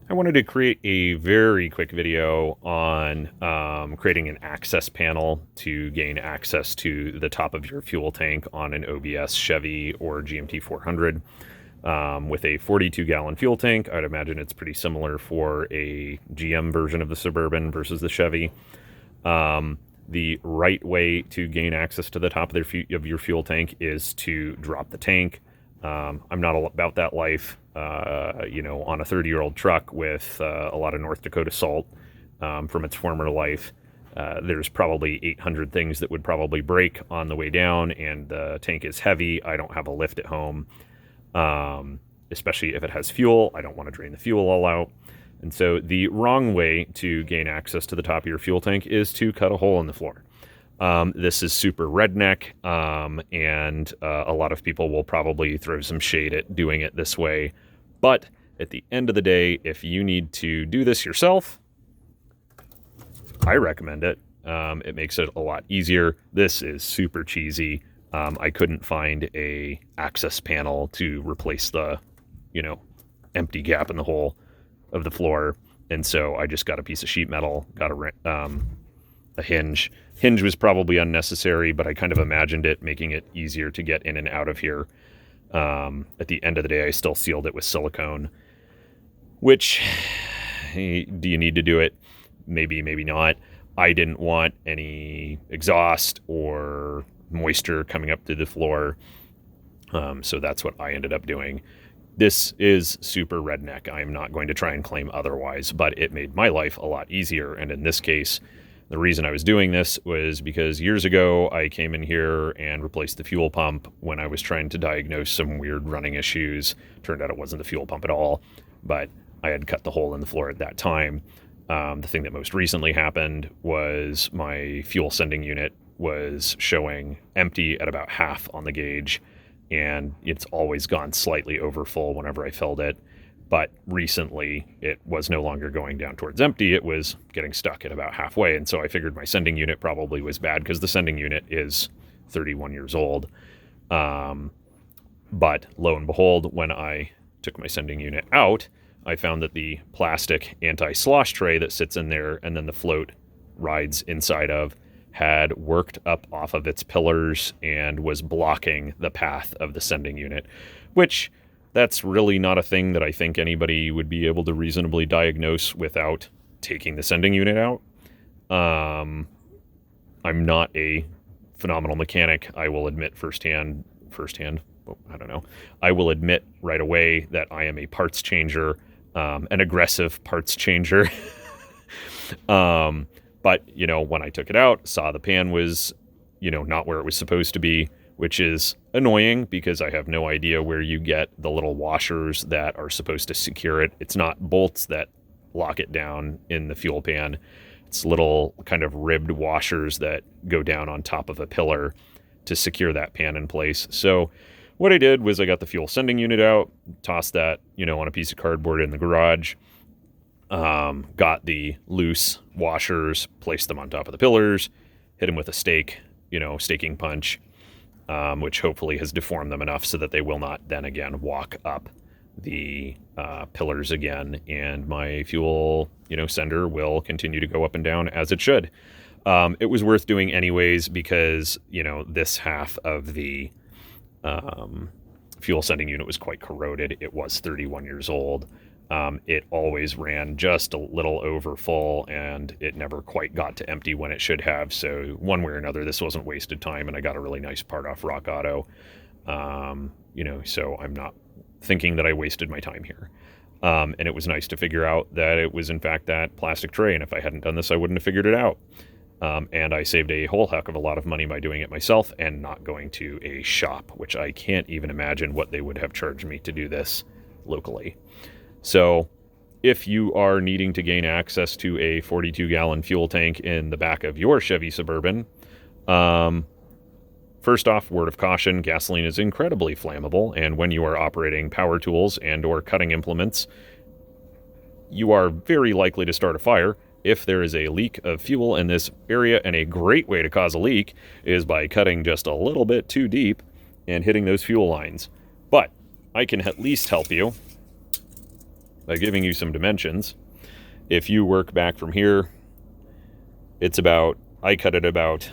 I wanted to create a very quick video on creating an access panel to gain access to the top of your fuel tank on an OBS Chevy or GMT 400. With a 42-gallon fuel tank, I'd imagine it's pretty similar for a GM version of the Suburban versus the Chevy. The right way to gain access to the top of your fuel tank is to drop the tank. I'm not all about that life. On a 30-year-old truck with a lot of North Dakota salt from its former life. There's probably 800 things that would probably break on the way down, and the tank is heavy. I don't have a lift at home, especially if it has fuel. I don't want to drain the fuel all out. And so the wrong way to gain access to the top of your fuel tank is to cut a hole in the floor. This is super redneck, and a lot of people will probably throw some shade at doing it this way. But at the end of the day, if you need to do this yourself, I recommend it. It makes it a lot easier. This is super cheesy. I couldn't find a access panel to replace the, empty gap in the hole of the floor. And so I just got a piece of sheet metal, got a hinge. Hinge was probably unnecessary, but I kind of imagined it making it easier to get in and out of here. At the end of the day, I still sealed it with silicone, which, do you need to do it? Maybe, maybe not. I didn't want any exhaust or moisture coming up through the floor. So that's what I ended up doing. This is super redneck. I'm not going to try and claim otherwise, but it made my life a lot easier. And in this case, the reason I was doing this was because years ago, I came in here and replaced the fuel pump when I was trying to diagnose some weird running issues. Turned out it wasn't the fuel pump at all, but I had cut the hole in the floor at that time. The thing that most recently happened was my fuel sending unit was showing empty at about half on the gauge, and it's always gone slightly over full whenever I filled it. But recently, it was no longer going down towards empty. It was getting stuck at about halfway. And so I figured my sending unit probably was bad because the sending unit is 31 years old. But lo and behold, when I took my sending unit out, I found that the plastic anti-slosh tray that sits in there and then the float rides inside of had worked up off of its pillars and was blocking the path of the sending unit, which that's really not a thing that I think anybody would be able to reasonably diagnose without taking the sending unit out. I'm not a phenomenal mechanic. I will admit firsthand, I don't know. I will admit right away that I am a parts changer, an aggressive parts changer. But, when I took it out, saw the pan was, not where it was supposed to be, which is annoying because I have no idea where you get the little washers that are supposed to secure it. It's not bolts that lock it down in the fuel pan. It's little kind of ribbed washers that go down on top of a pillar to secure that pan in place. So what I did was I got the fuel sending unit out, tossed that, on a piece of cardboard in the garage, got the loose washers, placed them on top of the pillars, hit them with a stake, staking punch, which hopefully has deformed them enough so that they will not then again walk up the pillars again, and my fuel, sender will continue to go up and down as it should. It was worth doing anyways because, this half of the fuel sending unit was quite corroded. It was 31 years old. It always ran just a little over full, and it never quite got to empty when it should have. So one way or another, this wasn't wasted time, and I got a really nice part off Rock Auto. So I'm not thinking that I wasted my time here. And it was nice to figure out that it was in fact that plastic tray, and if I hadn't done this, I wouldn't have figured it out. And I saved a whole heck of a lot of money by doing it myself and not going to a shop, which I can't even imagine what they would have charged me to do this locally. So if you are needing to gain access to a 42-gallon fuel tank in the back of your Chevy Suburban, first off, word of caution, gasoline is incredibly flammable, and when you are operating power tools and or cutting implements, you are very likely to start a fire if there is a leak of fuel in this area, and a great way to cause a leak is by cutting just a little bit too deep and hitting those fuel lines. But I can at least help you by giving you some dimensions. If you work back from here, it's about, I cut it about,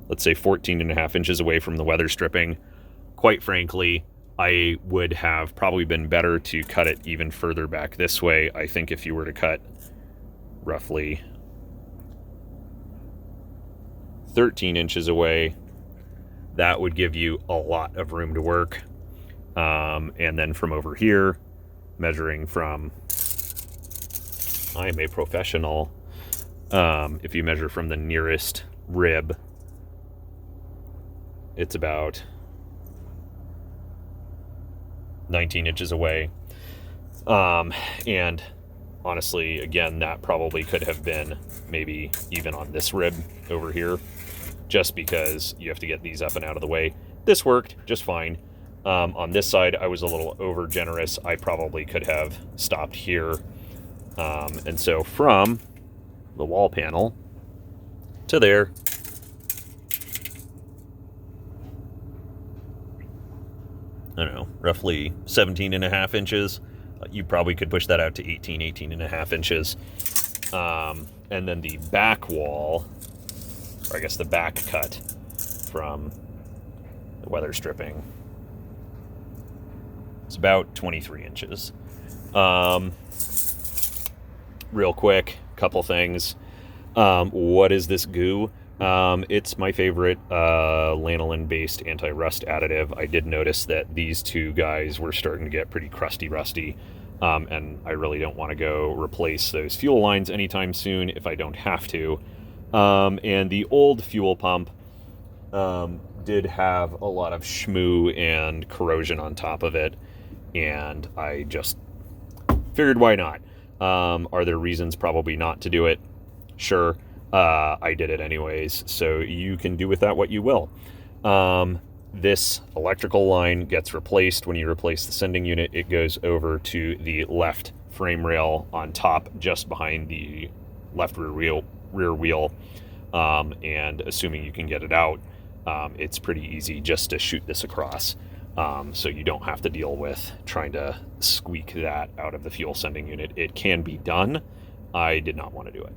let's say 14.5 inches away from the weather stripping. Quite frankly, I would have probably been better to cut it even further back this way. I think if you were to cut roughly 13 inches away, that would give you a lot of room to work. And then from over here, measuring from, I am a professional, if you measure from the nearest rib, it's about 19 inches away. And honestly, again, that probably could have been maybe even on this rib over here, just because you have to get these up and out of the way. This worked just fine. On this side, I was a little over generous. I probably could have stopped here. And so from the wall panel to there, I don't know, roughly 17.5 inches. You probably could push that out to 18.5 inches. And then the back wall, or I guess the back cut from the weather stripping, it's about 23 inches. Real quick, couple things. What is this goo? It's my favorite lanolin-based anti-rust additive. I did notice that these two guys were starting to get pretty crusty rusty, and I really don't want to go replace those fuel lines anytime soon if I don't have to. And the old fuel pump did have a lot of shmoo and corrosion on top of it, and I just figured, why not? Are there reasons probably not to do it? Sure. I did it anyways, so you can do with that what you will. This electrical line gets replaced. When you replace the sending unit, it goes over to the left frame rail on top, just behind the left rear wheel. And assuming you can get it out, it's pretty easy just to shoot this across. So you don't have to deal with trying to squeak that out of the fuel sending unit. It can be done. I did not want to do it.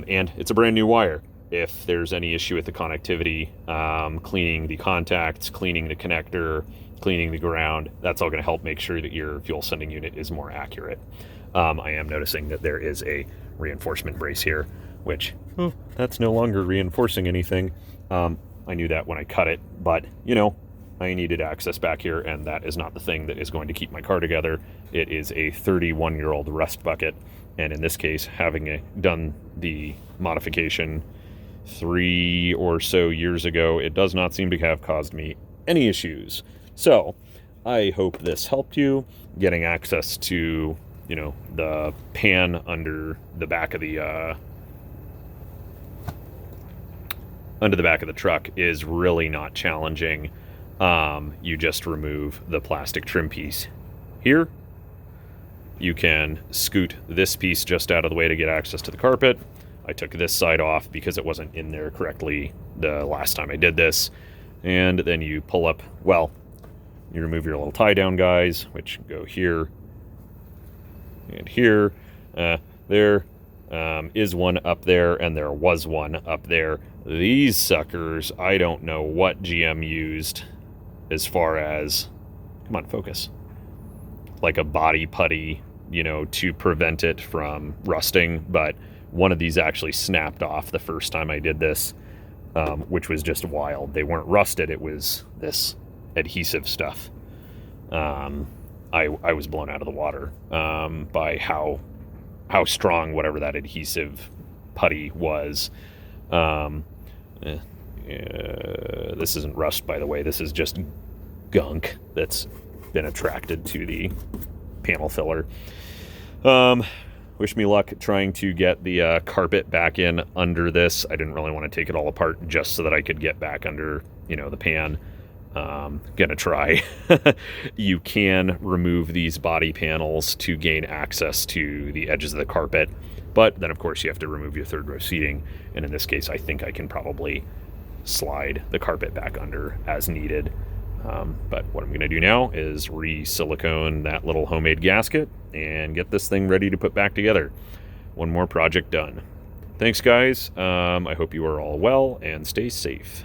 And it's a brand new wire. If there's any issue with the connectivity, cleaning the contacts, cleaning the connector, cleaning the ground, that's all going to help make sure that your fuel sending unit is more accurate. I am noticing that there is a reinforcement brace here, which, that's no longer reinforcing anything. I knew that when I cut it, but, you know, I needed access back here, and that is not the thing that is going to keep my car together. It is a 31-year-old rust bucket, and in this case, having done the modification 3 or so years ago, it does not seem to have caused me any issues. So I hope this helped you. Getting access to, you know, the pan under the back of the truck is really not challenging. You just remove the plastic trim piece here. You can scoot this piece just out of the way to get access to the carpet. I took this side off because it wasn't in there correctly the last time I did this. And then you pull up, well, you remove your little tie down guys, which go here and here. There is one up there, and there was one up there. These suckers, I don't know what GM used as far as, come on, focus, like a body putty, you know, to prevent it from rusting. But one of these actually snapped off the first time I did this, which was just wild. They weren't rusted. It was this adhesive stuff. I was blown out of the water by how strong whatever that adhesive putty was. This isn't rust, by the way. This is just gunk that's been attracted to the panel filler. Wish me luck trying to get the carpet back in under this. I didn't really want to take it all apart just so that I could get back under, you know, the pan. Gonna try. You can remove these body panels to gain access to the edges of the carpet, but then of course you have to remove your third row seating, and in this case I think I can probably slide the carpet back under as needed. But what I'm going to do now is re-silicone that little homemade gasket and get this thing ready to put back together. One more project done. Thanks, guys. I hope you are all well and stay safe.